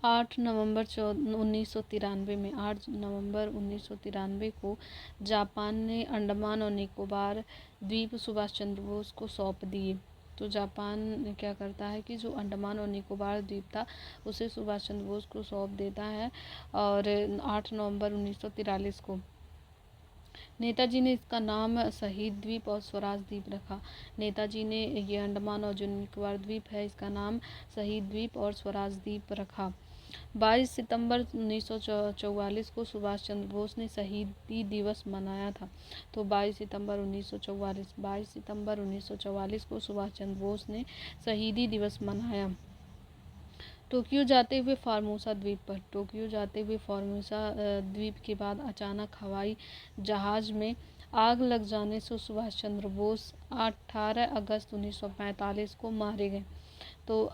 8 नवंबर 1993 में 8 नवंबर 1993 को जापान ने अंडमान और निकोबार द्वीप सुभाष चंद्र बोस को सौंप दिए। तो जापान क्या करता है कि जो अंडमान और निकोबार द्वीप था उसे सुभाष चंद्र बोस को सौंप देता है। और 8 नवंबर 1943 को नेताजी ने इसका नाम शहीद द्वीप और स्वराज द्वीप रखा। नेताजी ने ये अंडमान और जो निकोबार द्वीप है इसका नाम शहीद द्वीप और स्वराज द्वीप रखा। 22 सितंबर 1944 को सुभाष चंद्र बोस ने शहीदी दिवस मनाया था। तो 22 सितंबर 1944 को सुभाष चंद्र बोस ने शहीदी दिवस मनाया। टोक्यो जाते हुए फार्मोसा द्वीप पर द्वीप के बाद अचानक हवाई जहाज में आग लग जाने से सुभाष चंद्र बोस 18 अगस्त 1945 को मारे गए। तो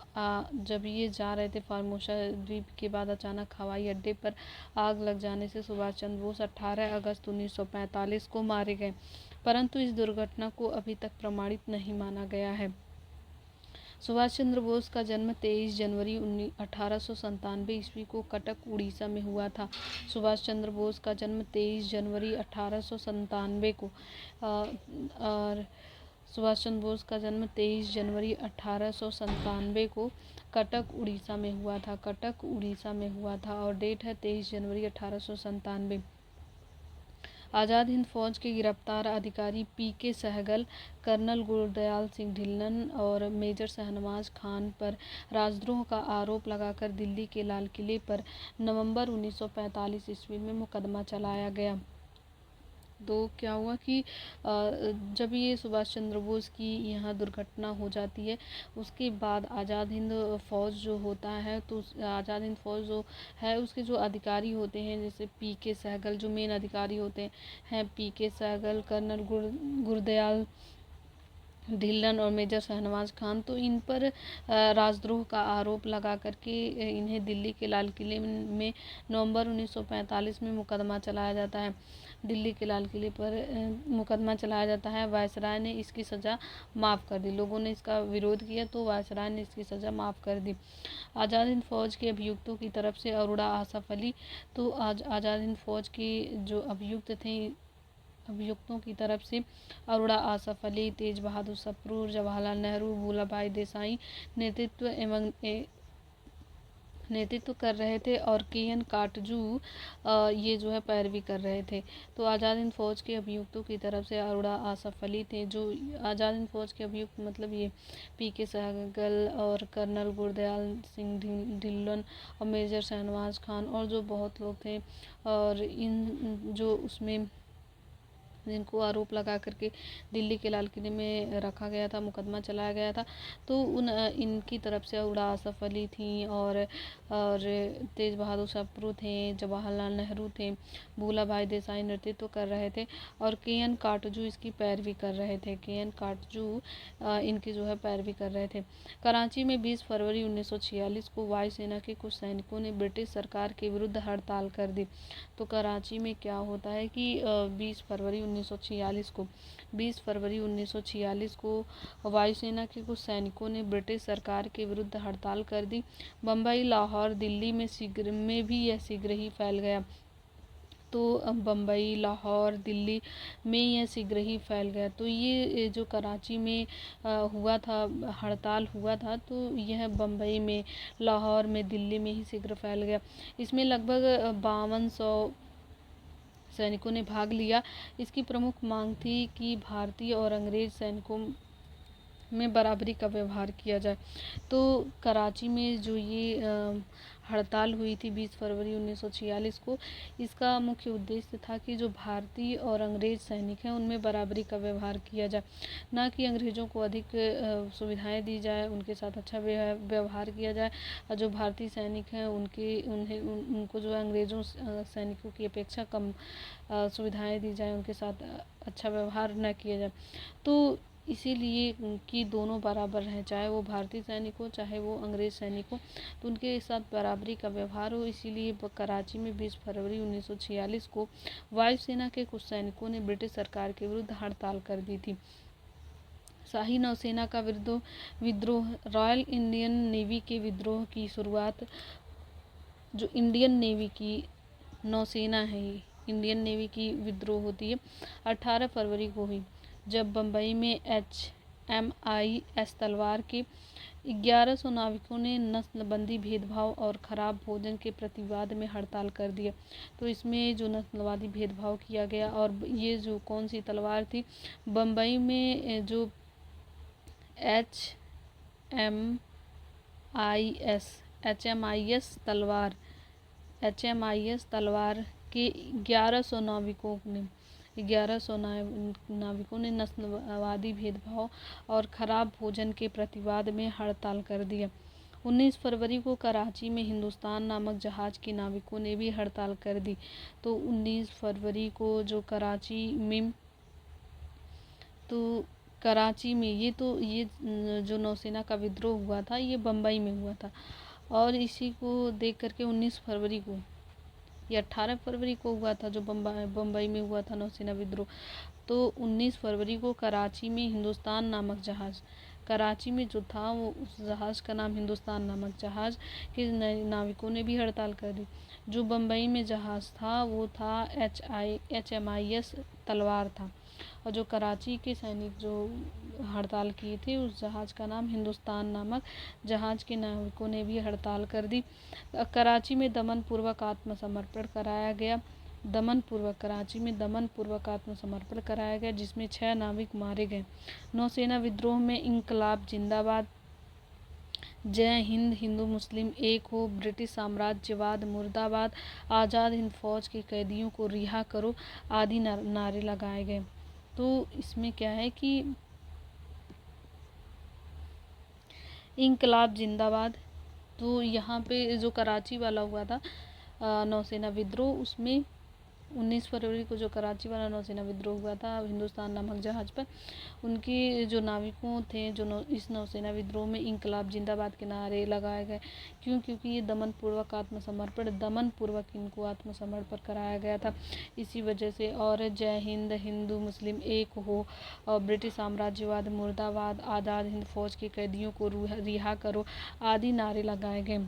जब ये जा रहे थे फार्मोसा द्वीप के बाद अचानक हवाई अड्डे पर आग लग जाने से सुभाष चंद्र बोस 18 अगस्त 1945 को मारे गए, परंतु इस दुर्घटना को अभी तक प्रमाणित नहीं माना गया है। सुभाष चंद्र बोस का जन्म 23 जनवरी 1897 ईस्वी को कटक उड़ीसा में हुआ था। सुभाष चंद्र बोस का जन्म 23 जनवरी 1897 को और सुभाष चंद्र बोस का जन्म 23 जनवरी 1897 को कटक उड़ीसा में हुआ था और डेट है 23 जनवरी 1897। आज़ाद हिंद फौज के गिरफ्तार अधिकारी पीके सहगल, कर्नल गुरदयाल सिंह ढिल्लन और मेजर शहनवाज खान पर राजद्रोह का आरोप लगाकर दिल्ली के लाल किले पर नवंबर 1945 ईस्वी में मुकदमा चलाया गया। तो क्या हुआ कि जब ये सुभाष चंद्र बोस की यहाँ दुर्घटना हो जाती है उसके बाद आज़ाद हिंद फौज जो होता है, तो आज़ाद हिंद फौज जो है उसके जो अधिकारी होते हैं जैसे पीके सहगल, जो मेन अधिकारी होते हैं पीके सहगल, कर्नल गुरदयाल ढिल्लन और मेजर शहनवाज खान, तो इन पर राजद्रोह का आरोप लगा करके इन्हें दिल्ली के लाल किले में नवंबर 1945 में मुकदमा चलाया जाता है। दिल्ली के लाल किले पर मुकदमा चलाया जाता है। वायसराय ने इसकी सज़ा माफ़ कर दी। लोगों ने इसका विरोध किया तो वायसराय ने इसकी सज़ा माफ़ कर दी। आज़ाद हिंद फौज के अभियुक्तों की तरफ से अरोड़ा आसफ अली, तो आज़ाद हिंद फौज के जो अभियुक्त थे अभियुक्तों की तरफ से अरोड़ा आसफ अली, तेज बहादुर सप्रू, जवाहरलाल नेहरू, भूला भाई देसाई नेतृत्व कर रहे थे और के.एन. काटजू ये जो है पैरवी कर रहे थे। तो आज़ाद हिंद फौज के अभियुक्तों की तरफ से अरोड़ा आसफ अली थे। जो आज़ाद हिंद फौज के अभियुक्त मतलब ये पीके सहगल और कर्नल गुरदयाल सिंह ढिल्लन और मेजर शहनवाज खान और जो बहुत लोग थे, और इन जो उसमें जिनको आरोप लगा करके दिल्ली के लाल किले में रखा गया था, मुकदमा चलाया गया था, तो इनकी तरफ से अरोड़ा आसफ अली थी और तेज बहादुर सप्रू थे, जवाहरलाल नेहरू थे, भूला भाई देसाई नेतृत्व कर रहे थे और के.एन. काटजू इसकी पैरवी कर रहे थे। के.एन. काटजू इनकी जो है पैरवी कर रहे थे। कराची में 20 फरवरी 1946 को वायुसेना के कुछ सैनिकों ने ब्रिटिश सरकार के विरुद्ध हड़ताल कर दी। तो कराची में क्या होता है कि 20 फरवरी 1946 को वायुसेना के कुछ सैनिकों ने ब्रिटिश सरकार के विरुद्ध हड़ताल कर दी। बम्बई, लाहौर, दिल्ली में भी यह शीघ्र ही फैल गया। तो बम्बई, लाहौर, दिल्ली में यह शीघ्र ही फैल गया। तो ये जो कराची में हुआ था, हड़ताल हुआ था, तो यह बम्बई में, लाहौर में, दिल्ली में ही शीघ्र फैल गया। इसमें लगभग 5200 सैनिकों ने भाग लिया। इसकी प्रमुख मांग थी कि भारतीय और अंग्रेज सैनिकों में बराबरी का व्यवहार किया जाए। तो कराची में जो ये हड़ताल हुई थी 20 फरवरी 1946 को, इसका मुख्य उद्देश्य था कि जो भारतीय और अंग्रेज सैनिक हैं उनमें बराबरी का व्यवहार किया जाए, ना कि अंग्रेज़ों को अधिक सुविधाएं दी जाए, उनके साथ अच्छा व्यवहार किया जाए, और जो भारतीय सैनिक हैं उनको जो अंग्रेज़ों सैनिकों की अपेक्षा कम सुविधाएं दी जाए, उनके साथ अच्छा व्यवहार न किया जाए। तो इसीलिए कि दोनों बराबर रहें, चाहे वो भारतीय सैनिक हो चाहे वो अंग्रेज़ सैनिक हो, तो उनके साथ बराबरी का व्यवहार हो। इसीलिए कराची में 20 फरवरी 1946 को वायुसेना के कुछ सैनिकों ने ब्रिटिश सरकार के विरुद्ध हड़ताल कर दी थी। शाही नौसेना का विद्रोह, रॉयल इंडियन नेवी के विद्रोह की शुरुआत जो इंडियन नेवी की नौसेना है, ये इंडियन नेवी की विद्रोह होती है 18 फरवरी को हुई, जब बम्बई में HMIS तलवार के 1100 नाविकों ने नस्लबंदी भेदभाव और ख़राब भोजन के प्रतिवाद में हड़ताल कर दिया। तो इसमें जो नस्लवादी भेदभाव किया गया, और ये जो कौन सी तलवार थी, बम्बई में जो HMIS तलवार के 1100 नाविकों ने नस्लवादी भेदभाव और ख़राब भोजन के प्रतिवाद में हड़ताल कर दिया। 19 फरवरी को कराची में हिंदुस्तान नामक जहाज़ के नाविकों ने भी हड़ताल कर दी। तो 19 फरवरी को जो कराची में ये जो नौसेना का विद्रोह हुआ था, ये बम्बई में हुआ था। और इसी को देख करके 19 फरवरी को, ये 18 फरवरी को हुआ था जो बम्बई में हुआ था नौसेना विद्रोह। तो 19 फरवरी को कराची में हिंदुस्तान नामक जहाज़, कराची में जो था वो उस जहाज़ का नाम हिंदुस्तान नामक जहाज़ के नाविकों ने भी हड़ताल कर दी। जो बम्बई में जहाज़ था वो था HMIS तलवार था, और जो कराची के सैनिक जो हड़ताल किए थे, उस जहाज़ का नाम हिंदुस्तान नामक जहाज़ के नाविकों ने भी हड़ताल कर दी। कराची में दमनपूर्वक आत्मसमर्पण कराया गया। कराची में दमनपूर्वक आत्मसमर्पण कराया गया, जिसमें 6 नाविक मारे गए। नौसेना विद्रोह में इंकलाब जिंदाबाद, जय हिंद, हिंदू मुस्लिम एक हो, ब्रिटिश साम्राज्यवाद मुर्दाबाद, आज़ाद हिंद फौज के कैदियों को रिहा करो आदि नारे लगाए गए। तो इसमें क्या है कि इंकलाब जिंदाबाद, तो यहाँ पे जो कराची वाला हुआ था नौसेना विद्रोह, उसमें 19 फरवरी को जो कराची वाला नौसेना विद्रोह हुआ था हिंदुस्तान नामक जहाज पर, उनके जो नाविकों थे जो इस नौसेना विद्रोह में इंकलाब जिंदाबाद के नारे लगाए गए। क्योंकि ये दमनपूर्वक इनको आत्मसमर्पण कराया गया था, इसी वजह से। और जय हिंद, हिंदू मुस्लिम एक हो, और ब्रिटिश साम्राज्यवाद मुर्दाबाद, आज़ाद हिंद फौज के कैदियों को रिहा करो आदि नारे लगाए गए।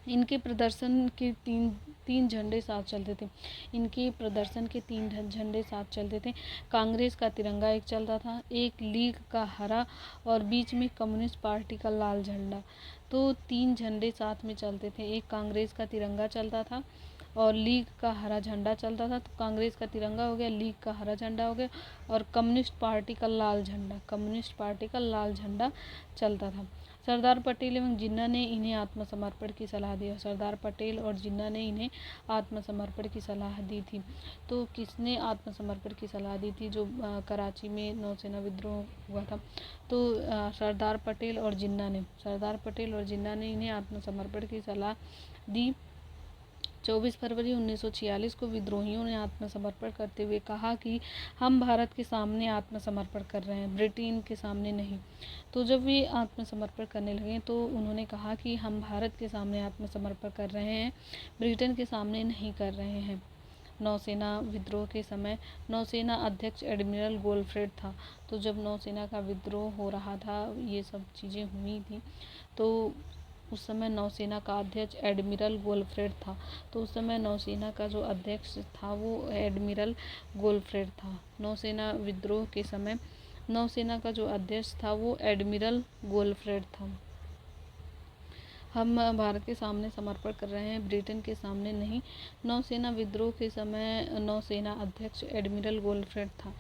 इनके प्रदर्शन के तीन झंडे साथ चलते थे। इनके प्रदर्शन के 3 झंडे साथ चलते थे। कांग्रेस का तिरंगा एक चलता था, एक लीग का हरा, और बीच में कम्युनिस्ट पार्टी का लाल झंडा। तो 3 झंडे साथ में चलते थे। एक कांग्रेस का तिरंगा चलता था और लीग का हरा झंडा चलता था। तो कांग्रेस का तिरंगा हो गया, लीग का हरा झंडा हो गया, और कम्युनिस्ट पार्टी का लाल झंडा चलता था। सरदार पटेल एवं जिन्ना ने इन्हें आत्मसमर्पण की सलाह दी। सरदार पटेल और जिन्ना ने इन्हें आत्मसमर्पण की सलाह दी थी। तो किसने आत्मसमर्पण की सलाह दी थी? जो कराची में नौसेना विद्रोह हुआ था, तो सरदार पटेल और जिन्ना ने इन्हें आत्मसमर्पण की सलाह दी। 24 फरवरी 1946 को विद्रोहियों ने आत्मसमर्पण करते हुए कहा कि हम भारत के सामने आत्मसमर्पण कर रहे हैं, ब्रिटेन के सामने नहीं। तो जब वे आत्मसमर्पण करने लगे तो उन्होंने कहा कि हम भारत के सामने आत्मसमर्पण कर रहे हैं, ब्रिटेन के सामने नहीं कर रहे हैं। नौसेना विद्रोह के समय नौसेना अध्यक्ष एडमिरल गोल्फरेड था। तो जब नौसेना का विद्रोह हो रहा था, ये सब चीज़ें हुई थी, तो उस समय नौसेना का अध्यक्ष एडमिरल गोल्फरेड था। तो उस समय नौसेना का जो अध्यक्ष था वो एडमिरल गोल्फरेड था। नौसेना विद्रोह के समय नौसेना का जो अध्यक्ष था वो एडमिरल गोल्फरेड था। हम भारत के सामने समर्पण कर रहे हैं, ब्रिटेन के सामने नहीं। नौसेना विद्रोह के समय नौसेना अध्यक्ष एडमिरल गोल्फरेड था।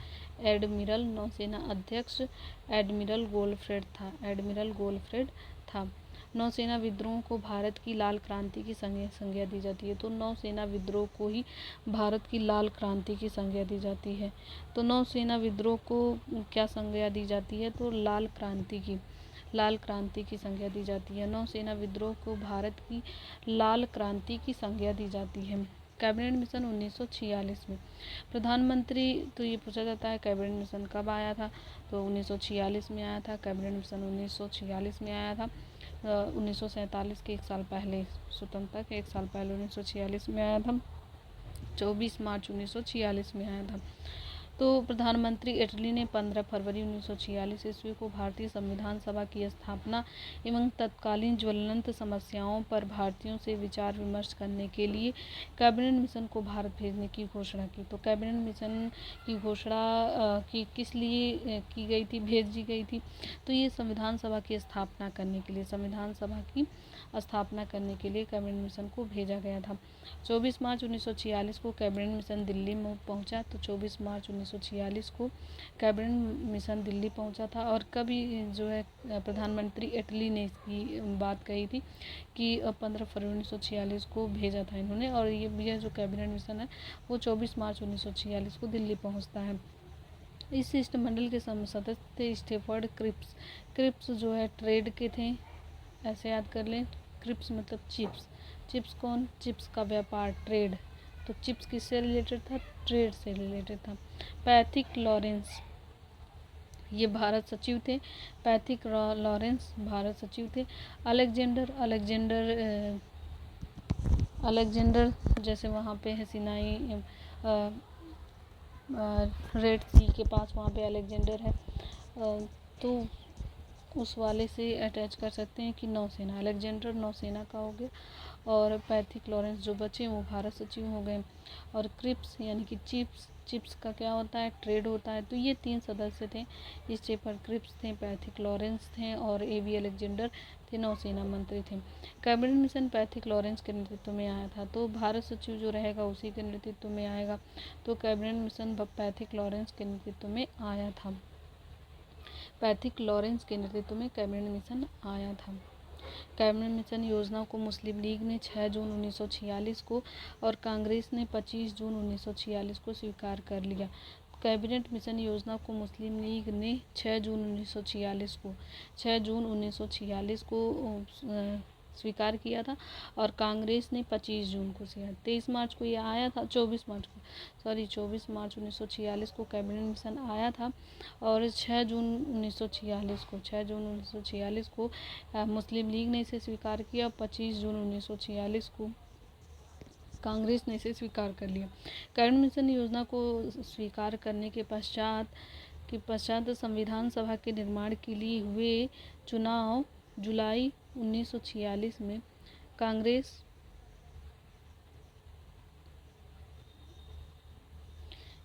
नौसेना अध्यक्ष एडमिरल गोल्फरेड था। नौसेना विद्रोह को भारत की लाल क्रांति की संज्ञा दी जाती है। तो नौसेना विद्रोह को ही भारत की लाल क्रांति की संज्ञा दी जाती है। तो नौसेना विद्रोह को क्या संज्ञा दी जाती है? तो लाल क्रांति की संज्ञा दी जाती है। नौसेना विद्रोह को भारत की लाल क्रांति की संज्ञा दी जाती है। कैबिनेट मिशन 1946 में प्रधानमंत्री, तो ये पूछा जाता है कैबिनेट मिशन कब आया था? तो 1946 में आया था। कैबिनेट मिशन 1946 में आया था। 1947 के 1 साल पहले, स्वतंत्रता के 1 साल पहले 1946 में आया था। 24 मार्च 1946 में आया था। तो प्रधानमंत्री इटली ने 15 फरवरी 1946 ईस्वी को भारतीय संविधान सभा की स्थापना एवं तत्कालीन ज्वलंत समस्याओं पर भारतीयों से विचार विमर्श करने के लिए कैबिनेट मिशन को भारत भेजने की घोषणा की। तो कैबिनेट मिशन की घोषणा की किस लिए की गई थी, भेजी गई थी? तो ये संविधान सभा की स्थापना करने के लिए, संविधान सभा की स्थापना करने के लिए कैबिनेट मिशन को भेजा गया था। 24 मार्च 1946 को कैबिनेट मिशन दिल्ली में पहुंचा। तो 24 मार्च 1946 को कैबिनेट मिशन दिल्ली पहुंचा था। और कभी जो है प्रधानमंत्री इटली ने इसकी बात कही थी कि 15 फरवरी 1946 को भेजा था इन्होंने। और ये जो कैबिनेट मिशन है वो 24 मार्च 1946 को दिल्ली पहुंचता है। इस शिष्टमंडल के सदस्य थे स्टेफर्ड क्रिप्स। क्रिप्स जो है ट्रेड के थे, ऐसे याद कर लें। क्रिप्स मतलब चिप्स। चिप्स कौन? चिप्स का व्यापार, ट्रेड। तो चिप्स किससे रिलेटेड था? ट्रेड से रिलेटेड था। पैथिक लॉरेंस ये भारत सचिव थे। पैथिक लॉरेंस भारत सचिव थे। अलेक्जेंडर जैसे वहाँ पे है सिनाई रेड सी के पास, वहाँ पे अलेक्जेंडर है, तो उस वाले से अटैच कर सकते हैं कि नौसेना। अलेक्जेंडर नौसेना का हो गया। और पैथिक लॉरेंस जो बचे वो भारत सचिव हो गए। और क्रिप्स यानी कि चिप्स का क्या होता है? ट्रेड होता है। तो ये 3 सदस्य थे। स्टेफर्ड क्रिप्स थे, पैथिक लॉरेंस थे और एबी अलेक्जेंडर थे, नौसेना मंत्री थे। कैबिनेट मिशन पैथिक लॉरेंस के नेतृत्व में आया था। तो भारत सचिव जो रहेगा उसी के नेतृत्व में आएगा। तो कैबिनेट मिशन पैथिक लॉरेंस के नेतृत्व में आया था। पैथिक लॉरेंस के नेतृत्व में कैबिनेट मिशन आया था। कैबिनेट मिशन योजना को मुस्लिम लीग ने 6 जून 1946 को और कांग्रेस ने 25 जून 1946 को स्वीकार कर लिया। कैबिनेट मिशन योजना को मुस्लिम लीग ने 6 जून 1946 को स्वीकार किया था और कांग्रेस ने 25 जून को स्वीकार। 23 मार्च को ये आया था, 24 मार्च 1946 को कैबिनेट मिशन आया था। और 6 जून 1946 को मुस्लिम लीग ने इसे स्वीकार किया। 25 जून 1946 को कांग्रेस ने इसे स्वीकार कर लिया। कैबिनेट मिशन योजना को स्वीकार करने के पश्चात संविधान सभा के निर्माण के लिए हुए चुनाव जुलाई 1946 में कांग्रेस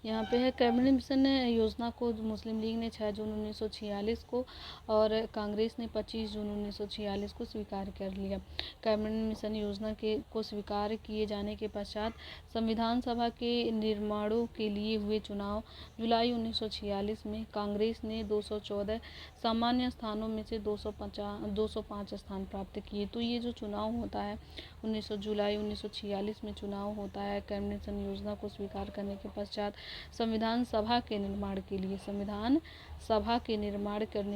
यहाँ पे है। कैबिनेट मिशन योजना को मुस्लिम लीग ने 6 जून 1946 को और कांग्रेस ने 25 जून 1946 को स्वीकार कर लिया। कैबिनेट मिशन योजना को स्वीकार किए जाने के पश्चात संविधान सभा के निर्माणों के लिए हुए चुनाव जुलाई 1946 में कांग्रेस ने 214 सामान्य स्थानों में से 205 स्थान प्राप्त किए। तो ये जो चुनाव होता है जुलाई 1946 में चुनाव होता है कैबिनेट मिशन योजना को स्वीकार करने के पश्चात संविधान सभा के निर्माण करने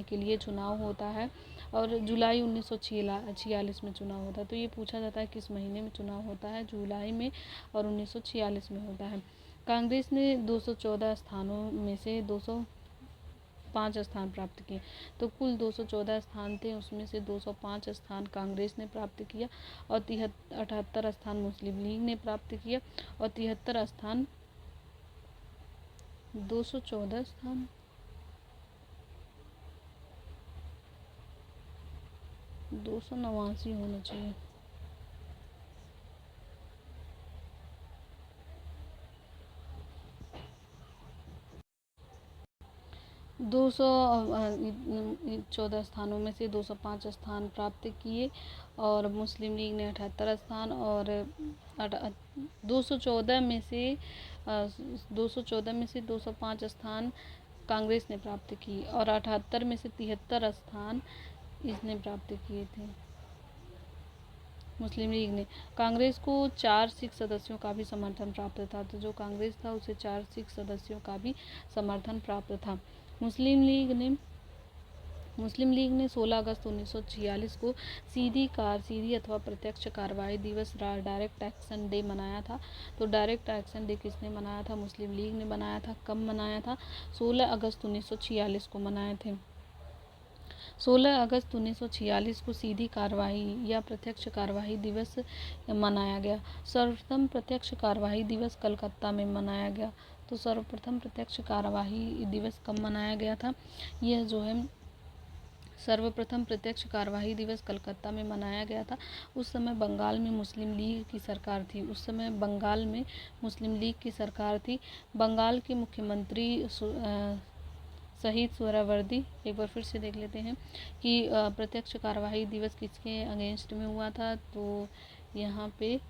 के लिए चुनाव होता है। और जुलाई 1946 में चुनाव होता है। तो ये पूछा जाता है किस महीने में चुनाव होता है? जुलाई में और 1946 में होता है। कांग्रेस ने 214 स्थानों में से 205 स्थान प्राप्त किए। तो कुल 214 स्थान थे, उसमें से 205 स्थान कांग्रेस ने प्राप्त किया और 78 स्थान मुस्लिम लीग ने प्राप्त किया और 73 स्थान 214 स्थान 289 होना चाहिए। 214 स्थानों में से 205 स्थान प्राप्त किए और मुस्लिम लीग ने 78 स्थान और 214 में से 205 स्थान कांग्रेस ने प्राप्त किए और 78 में से 73 स्थान इसने प्राप्त किए थे मुस्लिम लीग ने। कांग्रेस को 4 सिख सदस्यों का भी समर्थन प्राप्त था। तो जो कांग्रेस था उसे 4 सिख सदस्यों का भी समर्थन प्राप्त था। मुस्लिम लीग ने 16 अगस्त 1946 को सीधी अथवा प्रत्यक्ष कार्रवाई दिवस डायरेक्ट एक्शन डे मनाया था। तो डायरेक्ट एक्शन डे किसने मनाया था? मुस्लिम लीग ने मनाया था। कब मनाया था? 16 अगस्त 1946 को मनाए थे। 16 अगस्त 1946 को सीधी कार्रवाई या प्रत्यक्ष कार्रवाई दिवस मनाया गया। सर्वप्रथम प्रत्यक्ष कार्रवाई दिवस कलकत्ता में मनाया गया। तो सर्वप्रथम प्रत्यक्ष कार्यवाही दिवस कब मनाया गया था? यह जो है सर्वप्रथम प्रत्यक्ष कार्यवाही दिवस कलकत्ता में मनाया गया था। उस समय बंगाल में मुस्लिम लीग की सरकार थी। बंगाल के मुख्यमंत्री शहीद सोहरावर्दी, एक बार फिर से देख लेते हैं कि प्रत्यक्ष कार्यवाही दिवस किसके अगेंस्ट में हुआ था। तो यहाँ पे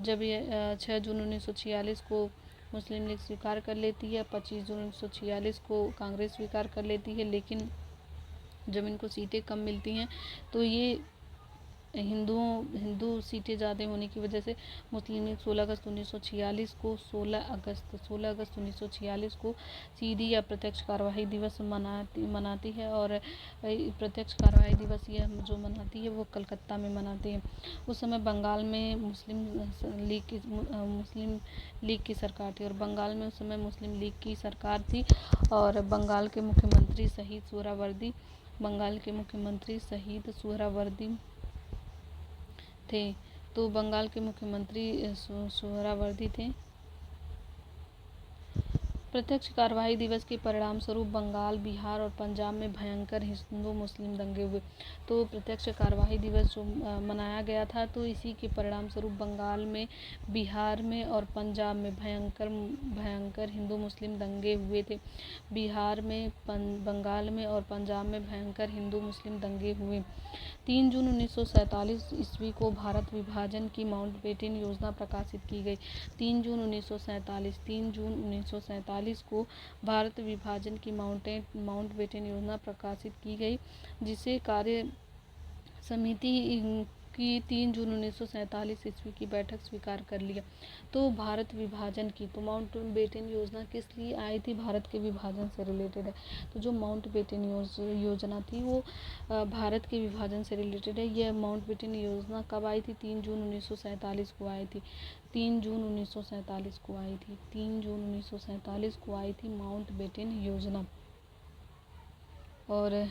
जब ये 6 जून 1946 को मुस्लिम लीग स्वीकार कर लेती है, 25 जून 1946 को कांग्रेस स्वीकार कर लेती है, लेकिन जब इनको सीटें कम मिलती हैं तो ये हिंदू सीटें ज़्यादा होने की वजह से मुस्लिम लीग 16 अगस्त 1946 को सीधी या प्रत्यक्ष कार्यवाही दिवस मनाती है। और प्रत्यक्ष कार्यवाही दिवस यह जो मनाती है वो कलकत्ता में मनाती है। उस समय बंगाल में मुस्लिम लीग की सरकार थी, और बंगाल में उस समय मुस्लिम लीग की सरकार थी, और बंगाल के मुख्यमंत्री शहीद सोहरावर्दी थे। तो बंगाल के मुख्यमंत्री सोहरावर्दी थे। प्रत्यक्ष कार्यवाही दिवस के परिणाम स्वरूप बंगाल, बिहार और पंजाब में भयंकर हिंदू मुस्लिम दंगे हुए। तो प्रत्यक्ष कार्यवाही दिवस जो मनाया गया था, तो इसी के परिणाम स्वरूप बंगाल में, बिहार में और पंजाब में भयंकर हिंदू मुस्लिम दंगे हुए थे। बंगाल में और पंजाब में भयंकर हिंदू मुस्लिम दंगे हुए। 3 जून 1947 ईस्वी को भारत विभाजन की माउंटबेटन योजना प्रकाशित की गई। 3 जून 1947 को भारत विभाजन की माउंटबेटन योजना प्रकाशित की गई, जिसे कार्य समिति की 3 जून 1947 ईस्वी की बैठक स्वीकार कर लिया। तो भारत विभाजन की, तो माउंटबेटन योजना किस लिए आई थी? भारत के विभाजन से रिलेटेड है। तो जो माउंटबेटन योजना थी वो भारत के विभाजन से रिलेटेड है। यह माउंटबेटन योजना कब आई थी? 3 जून 1947 को आई थी। 3 जून 1947 को आई थी। 3 जून 1947 को आई थी माउंटबेटन योजना। और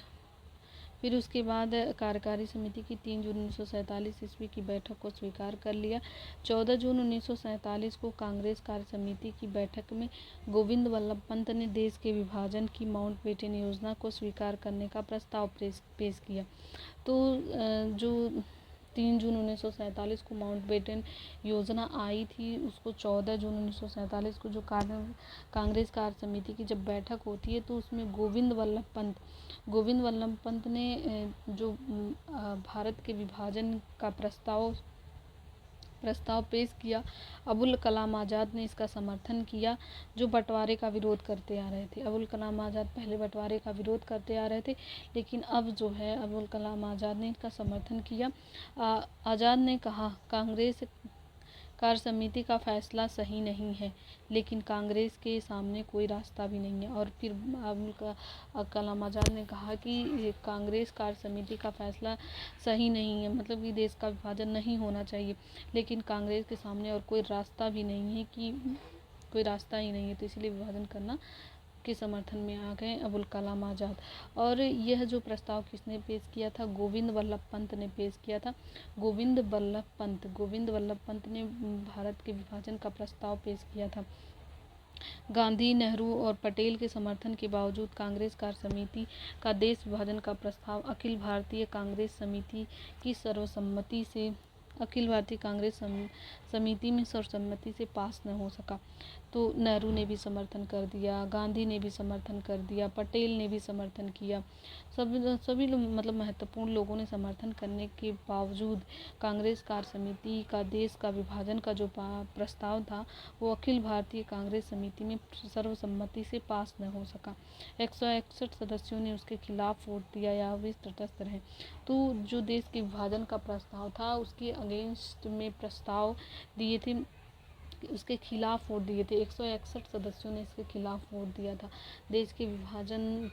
फिर उसके बाद कार्यकारी समिति की 3 जून 1947 ईस्वी की बैठक को स्वीकार कर लिया। 14 जून 1947 को कांग्रेस कार्य समिति की बैठक में गोविंद वल्लभ पंत ने देश के विभाजन की माउंटबेटन योजना को स्वीकार करने का प्रस्ताव पेश किया। तो जो 3 जून 1947 को माउंटबेटन योजना आई थी, उसको 14 जून 1947 को जो कांग्रेस कार्य समिति की जब बैठक होती है, तो उसमें गोविंद वल्लभ पंत ने जो भारत के विभाजन का प्रस्ताव पेश किया। अबुल कलाम आज़ाद ने इसका समर्थन किया, जो बंटवारे का विरोध करते आ रहे थे। अबुल कलाम आज़ाद पहले बंटवारे का विरोध करते आ रहे थे, लेकिन अब जो है अबुल कलाम आज़ाद ने इसका समर्थन किया। आज़ाद ने कहा, कांग्रेस कार्य समिति का फैसला सही नहीं है, लेकिन कांग्रेस के सामने कोई रास्ता भी नहीं है। और फिर अबुल कलाम आज़ाद ने कहा कि कांग्रेस कार्य समिति का फैसला सही नहीं है, मतलब कि देश का विभाजन नहीं होना चाहिए, लेकिन कांग्रेस के सामने और कोई रास्ता ही नहीं है, तो इसलिए विभाजन करना के समर्थन में आ गए अबुल कलाम आज़ाद। और यह जो प्रस्ताव किसने पेश किया था? गोविंद वल्लभ पंत ने पेश किया था। गोविंद वल्लभ पंत ने भारत के विभाजन का प्रस्ताव पेश किया था। गांधी, नेहरू और पटेल के समर्थन के बावजूद कांग्रेस कार्य समिति का देश विभाजन का प्रस्ताव अखिल भारतीय कांग्रेस समिति में सर्वसम्मति से पास न हो सका। तो नेहरू ने भी समर्थन कर दिया, गांधी ने भी समर्थन कर दिया, पटेल ने भी समर्थन किया, सभी लोग, मतलब महत्वपूर्ण लोगों ने समर्थन करने के बावजूद कांग्रेस कार्य समिति का देश का विभाजन का जो प्रस्ताव था, वो अखिल भारतीय कांग्रेस समिति में सर्वसम्मति से पास न हो सका। 161 सदस्यों ने उसके खिलाफ वोट दिया या वे तटस्थ रहे। तो जो देश के विभाजन का प्रस्ताव था, उसके अगेंस्ट में प्रस्ताव दिए थे, उसके खिलाफ वोट दिए थे। 161 सदस्यों ने इसके खिलाफ वोट दिया था। देश के विभाजन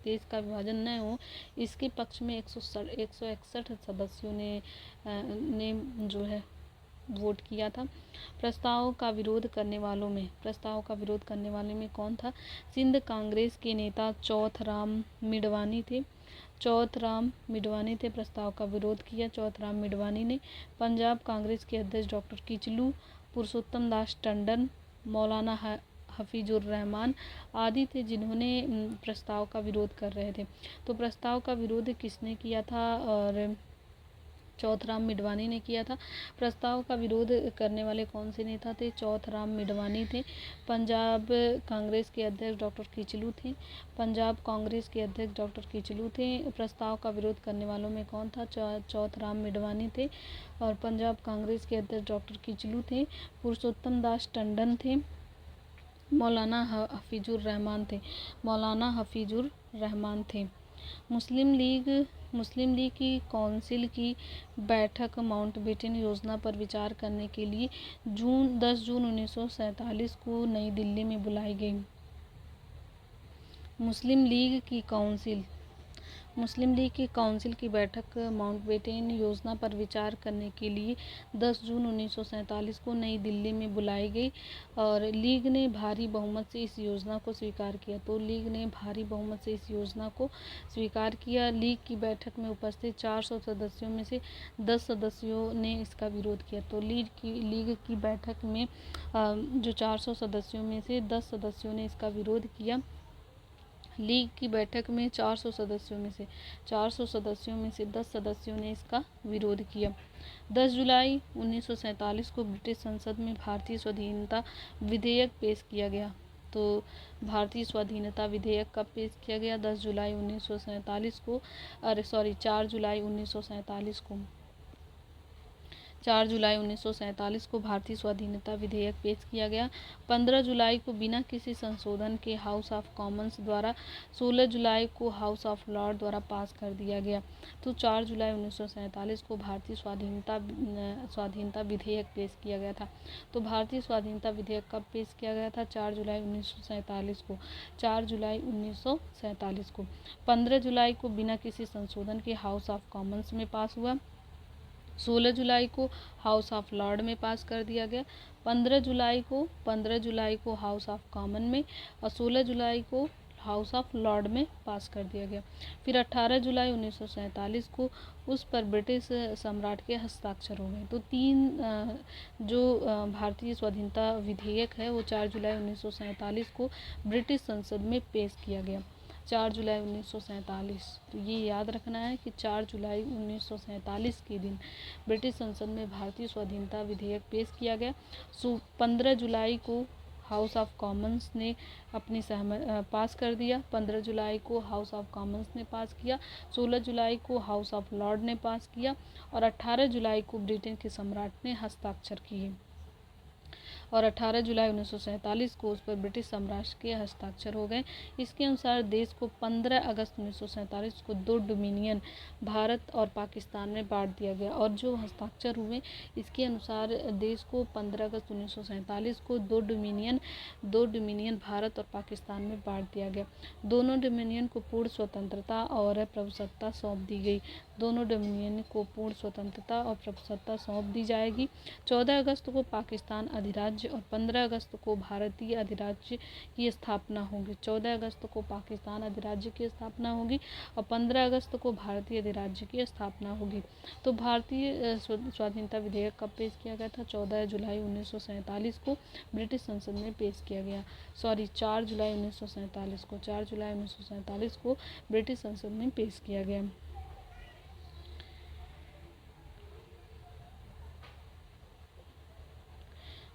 देश का विभाजन न हो, इसके पक्ष में 161 सदस्यों ने जो है वोट किया था। प्रस्ताव का विरोध करने वालों में कौन था? सिंध कांग्रेस के नेता चौथराम मिडवानी थे। प्रस्ताव का विरोध किया चौथराम मिडवानी ने। पंजाब कांग्रेस के अध्यक्ष डॉक्टर किचलू, पुरुषोत्तम दास टंडन, मौलाना हफीजुर रहमान आदि थे जिन्होंने प्रस्ताव का विरोध कर रहे थे। तो प्रस्ताव का विरोध किसने किया था? और चौथराम मिडवानी ने किया था। प्रस्ताव का विरोध करने वाले कौन से नेता थे? चौथराम मिडवानी थे। पंजाब कांग्रेस के अध्यक्ष डॉक्टर किचलू थे। प्रस्ताव का विरोध करने वालों में कौन था? चौथराम मिडवानी थे और पंजाब कांग्रेस के अध्यक्ष डॉक्टर किचलू थे। पुरुषोत्तम दास टंडन थे। मौलाना हफीजुर रहमान थे। मुस्लिम लीग की काउंसिल की बैठक माउंटबेटन योजना पर विचार करने के लिए 10 जून 1947 को नई दिल्ली में बुलाई गई। मुस्लिम लीग की काउंसिल की बैठक माउंटबेटन योजना पर विचार करने के लिए 10 जून 1947 को नई दिल्ली में बुलाई गई और लीग ने भारी बहुमत से इस योजना को स्वीकार किया। लीग की बैठक में उपस्थित 400 सदस्यों में से 10 सदस्यों ने इसका विरोध किया। तो लीग की बैठक में जो 400 सदस्यों में से 10 सदस्यों ने इसका विरोध किया। लीग की बैठक में 400 सदस्यों में से 10 सदस्यों ने इसका विरोध किया। 10 जुलाई 1947 को ब्रिटिश संसद में भारतीय स्वाधीनता विधेयक पेश किया गया। तो भारतीय स्वाधीनता विधेयक कब पेश किया गया? 4 जुलाई 1947 को 4 जुलाई 1947 को भारतीय स्वाधीनता विधेयक पेश किया गया। 15 जुलाई को बिना किसी संशोधन के हाउस ऑफ कॉमन्स द्वारा 16 जुलाई को हाउस ऑफ लॉर्ड द्वारा पास कर दिया गया। तो 4 जुलाई 1947 को भारतीय स्वाधीनता विधेयक पेश किया गया था। तो भारतीय स्वाधीनता विधेयक कब पेश किया गया था? 4 जुलाई 1947 को 15 जुलाई को बिना किसी संशोधन के हाउस ऑफ कॉमन्स में पास हुआ। 16 जुलाई को हाउस ऑफ लॉर्ड में पास कर दिया गया। 15 जुलाई को हाउस ऑफ कॉमन में और 16 जुलाई को हाउस ऑफ लॉर्ड में पास कर दिया गया। फिर 18 जुलाई 1947 को उस पर ब्रिटिश सम्राट के हस्ताक्षर हो गए। तो भारतीय स्वाधीनता विधेयक है वो 4 जुलाई 1947 को ब्रिटिश संसद में पेश किया गया। 4 जुलाई 1947। तो ये याद रखना है कि 4 जुलाई 1947 के दिन ब्रिटिश संसद में भारतीय स्वाधीनता विधेयक पेश किया गया। 15 जुलाई को हाउस ऑफ कॉमन्स ने अपनी पास कर दिया। 15 जुलाई को हाउस ऑफ कॉमन्स ने पास किया। 16 जुलाई को हाउस ऑफ लॉर्ड ने पास किया और 18 जुलाई को ब्रिटेन के सम्राट ने हस्ताक्षर किए और 18 जुलाई 1947 को उस पर ब्रिटिश साम्राज्य के हस्ताक्षर हो गए। इसके अनुसार देश को 15 अगस्त 1947 को 2 डोमिनियन भारत और पाकिस्तान में बांट दिया गया और जो हस्ताक्षर हुए इसके अनुसार देश को 15 अगस्त 1947 को 2 डोमिनियन भारत और पाकिस्तान में बांट दिया गया। दोनों डोमिनियन को पूर्ण स्वतंत्रता और प्रभुसत्ता सौंप दी गई। दोनों डोमिनियन को पूर्ण स्वतंत्रता और प्रभुसत्ता सौंप दी जाएगी। 14 अगस्त को पाकिस्तान अधिराज्य और 15 अगस्त को भारतीय अधिराज्य की स्थापना होगी। 14 अगस्त को पाकिस्तान अधिराज्य की स्थापना होगी और 15 अगस्त को भारतीय अधिराज्य की स्थापना होगी। तो भारतीय स्वाधीनता विधेयक कब पेश किया गया था? 14 जुलाई 1947 को ब्रिटिश संसद में पेश किया गया। 4 जुलाई 1947 को 4 जुलाई 1947 को ब्रिटिश संसद में पेश किया गया।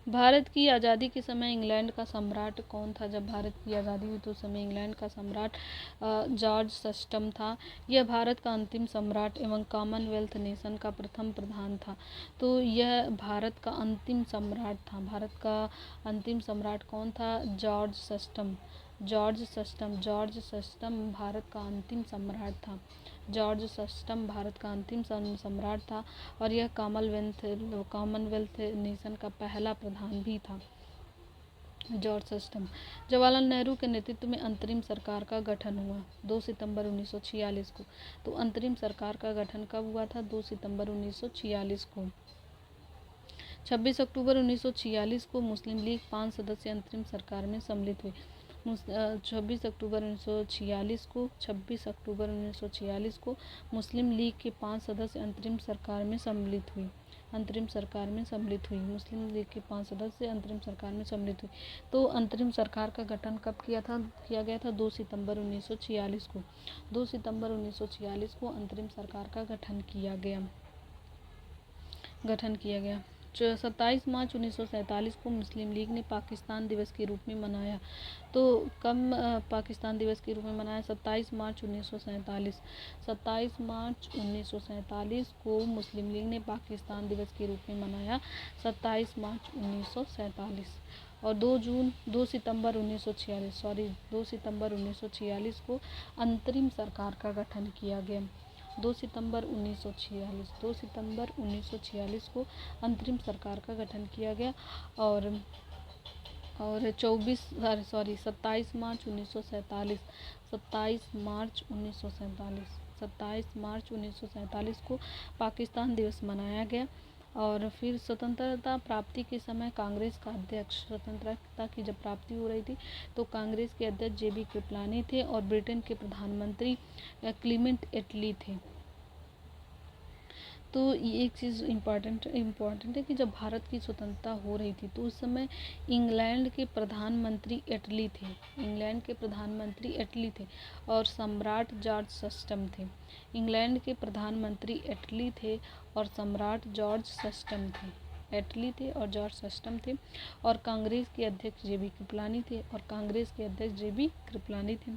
भारत की आज़ादी के समय इंग्लैंड का सम्राट कौन था? जब भारत की आज़ादी हुई तो उस समय इंग्लैंड का सम्राट जॉर्ज सस्टम था। यह भारत का अंतिम सम्राट एवं कॉमनवेल्थ नेशन का प्रथम प्रधान था। तो यह भारत का अंतिम सम्राट था। भारत का अंतिम सम्राट कौन था? जॉर्ज सस्टम भारत का अंतिम सम्राट था। जॉर्ज सस्टम भारत का अंतिम सम्राट था और यह कॉमनवेल्थ नेशन का पहला प्रधान भी था। जॉर्ज सस्टम। जवाहरलाल नेहरू के नेतृत्व में अंतरिम सरकार का गठन हुआ 2 सितंबर 1946 को। तो अंतरिम सरकार का गठन कब हुआ था? 2 सितंबर 1946 को। 26 अक्टूबर 1946 को मुस्लिम लीग 5 सदस्य अंतरिम सरकार में सम्मिलित हुई। 26 अक्टूबर 1946 को मुस्लिम लीग के 5 सदस्य अंतरिम सरकार में सम्मिलित हुई। मुस्लिम लीग के 5 सदस्य अंतरिम सरकार में सम्मिलित हुई। तो अंतरिम सरकार का गठन कब किया गया था? 2 सितंबर 1946 को। 2 सितंबर 1946 को अंतरिम सरकार का गठन किया गया। 27 मार्च 1947 को मुस्लिम लीग ने पाकिस्तान दिवस के रूप में मनाया। तो कब पाकिस्तान दिवस के रूप में मनाया? 27 मार्च 1947। 27 मार्च 1947 को मुस्लिम लीग ने पाकिस्तान दिवस के रूप में मनाया। 27 मार्च 1947 और 2 सितंबर 1946 को अंतरिम सरकार का गठन किया गया। 2 सितंबर 1946 को अंतरिम सरकार का गठन किया गया। और 27 मार्च 1947 को पाकिस्तान दिवस मनाया गया। और फिर स्वतंत्रता प्राप्ति के समय कांग्रेस का अध्यक्ष, स्वतंत्रता की जब प्राप्ति हो रही थी तो कांग्रेस के अध्यक्ष JB कृपलानी थे और ब्रिटेन के प्रधानमंत्री क्लीमेंट एटली थे। तो ये एक चीज़ इम्पॉर्टेंट है कि जब भारत की स्वतंत्रता हो रही थी तो उस समय इंग्लैंड के प्रधानमंत्री एटली थे और सम्राट जॉर्ज सस्टम थे। इंग्लैंड के प्रधानमंत्री एटली थे और सम्राट जॉर्ज सस्टम थे। और कांग्रेस के अध्यक्ष JB कृपलानी थे।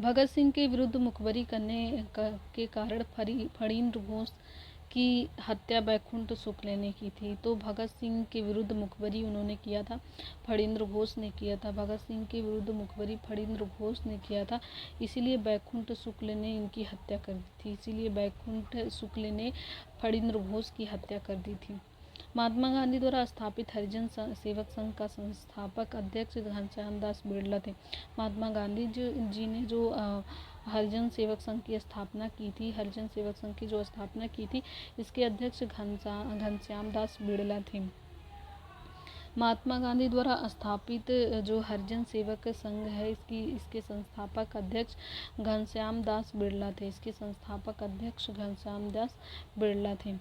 भगत सिंह के विरुद्ध मुखबरी करने के कारण फणींद्र घोष की हत्या बैकुंठ शुक्ल ने की थी। तो भगत सिंह के विरुद्ध मुखबरी उन्होंने किया था, फणींद्र घोष ने किया था। भगत सिंह के विरुद्ध मुखबरी फणींद्र घोष ने किया था, इसीलिए बैकुंठ शुक्ल ने इनकी हत्या कर दी थी। इसीलिए बैकुंठ शुक्ल ने फणींद्र घोष की हत्या कर दी थी। महात्मा गांधी द्वारा स्थापित हरिजन सेवक संघ का संस्थापक अध्यक्ष घनश्याम दास बिरला थे। महात्मा गांधी जी ने जो हरिजन सेवक संघ की स्थापना की थी, इसके अध्यक्ष घनश्याम दास बिरला थे। महात्मा गांधी द्वारा स्थापित जो हरिजन सेवक संघ है इसके संस्थापक अध्यक्ष घनश्याम दास बिरला थे।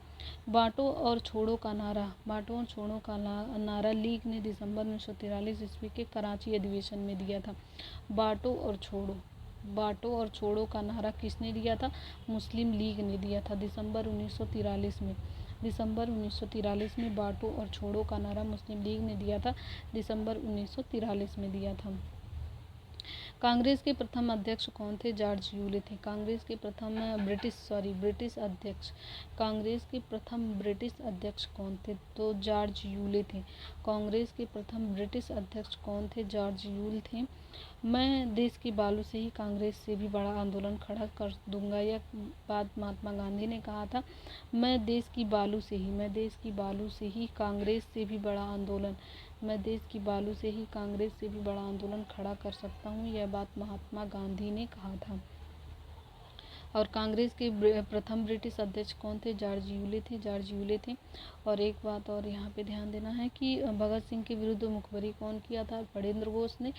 बांटो और छोड़ो का नारा लीग ने दिसंबर 1943 ईस्वी के कराची अधिवेशन में दिया था। बांटो और छोड़ो का नारा किसने दिया था? मुस्लिम लीग ने दिया था दिसंबर 1943 में। बांटो और छोड़ो का नारा मुस्लिम लीग ने दिया था, दिसंबर 1943 में दिया था। कांग्रेस के प्रथम अध्यक्ष कौन थे? जॉर्ज यूले थे। कांग्रेस के प्रथम ब्रिटिश अध्यक्ष कौन थे? तो जॉर्ज यूले थे। कांग्रेस के प्रथम ब्रिटिश अध्यक्ष कौन थे? जॉर्ज यूल थे। मैं देश की बालू से ही कांग्रेस से भी बड़ा आंदोलन खड़ा कर दूंगा, यह बात महात्मा गांधी ने कहा था। मैं देश की बालू से ही कांग्रेस से भी बड़ा आंदोलन खड़ा कर सकता हूँ, यह बात महात्मा गांधी ने कहा था। और कांग्रेस के प्रथम ब्रिटिश अध्यक्ष कौन थे? जॉर्ज यूले थे। और एक बात और यहाँ पे ध्यान देना है कि भगत सिंह के विरुद्ध मुखबरी कौन किया था? फणींद्र घोष ने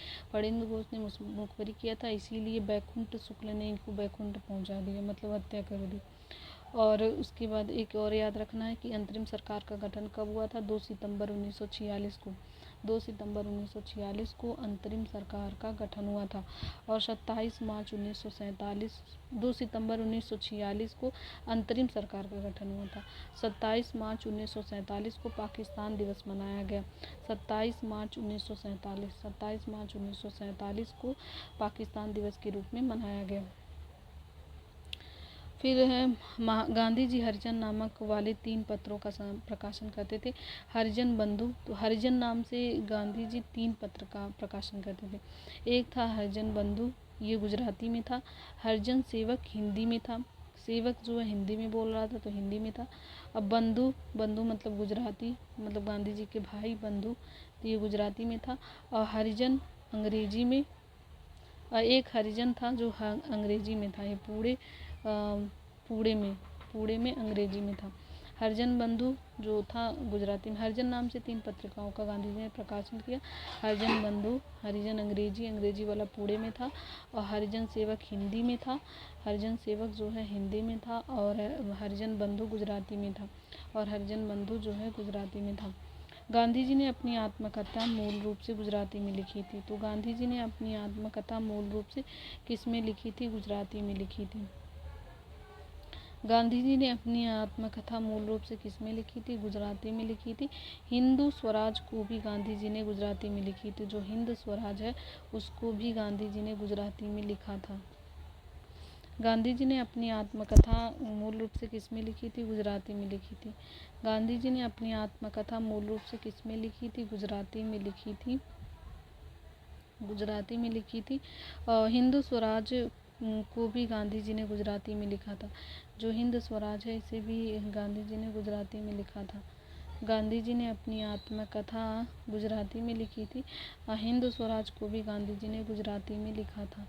मुखबरी किया था, इसीलिए बैकुंठ शुक्ल ने इनको बैकुंठ पहुँचा दिया, मतलब हत्या कर दी। और उसके बाद एक और याद रखना है कि अंतरिम सरकार का गठन कब हुआ था? 2 सितंबर 1946 को। 2 सितंबर 1946 को अंतरिम सरकार का गठन हुआ था। और 27 मार्च 2 सितंबर 1946 को अंतरिम सरकार का गठन हुआ था। 27 मार्च 1947 को पाकिस्तान दिवस मनाया गया। 27 मार्च 1947 को पाकिस्तान दिवस के रूप में मनाया गया। फिर है गांधी जी हरिजन नामक वाले 3 पत्रों का प्रकाशन करते थे। हरिजन बंधु, तो हरिजन नाम से गांधी जी 3 पत्र का प्रकाशन करते थे। एक था हरिजन बंधु, ये गुजराती में था। हरिजन सेवक हिंदी में था, सेवक जो है हिंदी में बोल रहा था तो हिंदी में था। अब बंधु मतलब गुजराती, मतलब गांधी जी के भाई बंधु, तो ये गुजराती में था। और हरिजन अंग्रेजी में, और एक हरिजन था जो अंग्रेजी में था। ये पूरे पुणे में अंग्रेजी में था। हरिजन बंधु जो था गुजराती में। हरिजन नाम से 3 पत्रिकाओं का गांधी जी ने प्रकाशन किया। हरिजन बंधु, हरिजन अंग्रेजी वाला पुणे में था, और हरिजन सेवक हिंदी में था। हरिजन सेवक जो है हिंदी में था, और हरिजन बंधु गुजराती में था, और हरिजन बंधु जो है गुजराती में था। गांधी जी ने अपनी आत्मकथा मूल रूप से गुजराती में लिखी थी। तो गांधी जी ने अपनी आत्मकथा मूल रूप से किस में लिखी थी? गुजराती में लिखी थी। गांधी जी ने अपनी आत्मकथा मूल रूप से किस में लिखी थी? गुजराती में लिखी थी। हिंदू स्वराज को भी गांधी जी ने गुजराती में लिखी थी। जो हिंद स्वराज है उसको भी गांधी जी ने गुजराती में लिखा था। गांधी जी ने अपनी आत्मकथा मूल रूप से किस में लिखी थी? गुजराती में लिखी थी। गांधी जी ने अपनी आत्मकथा मूल रूप से किस में लिखी थी? गुजराती में लिखी थी। गुजराती में लिखी थी। हिंदू स्वराज को भी गांधी जी ने गुजराती में लिखा था। जो हिंद स्वराज है इसे भी गांधी जी ने गुजराती में लिखा था। गांधी जी ने अपनी आत्मकथा गुजराती में लिखी थी। हिंद स्वराज को भी गांधी जी ने गुजराती में लिखा था,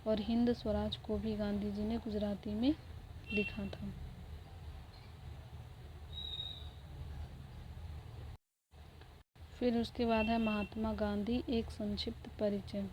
और हिंद स्वराज को भी गांधी जी ने गुजराती में लिखा था। फिर उसके बाद है महात्मा गांधी एक संक्षिप्त परिचय।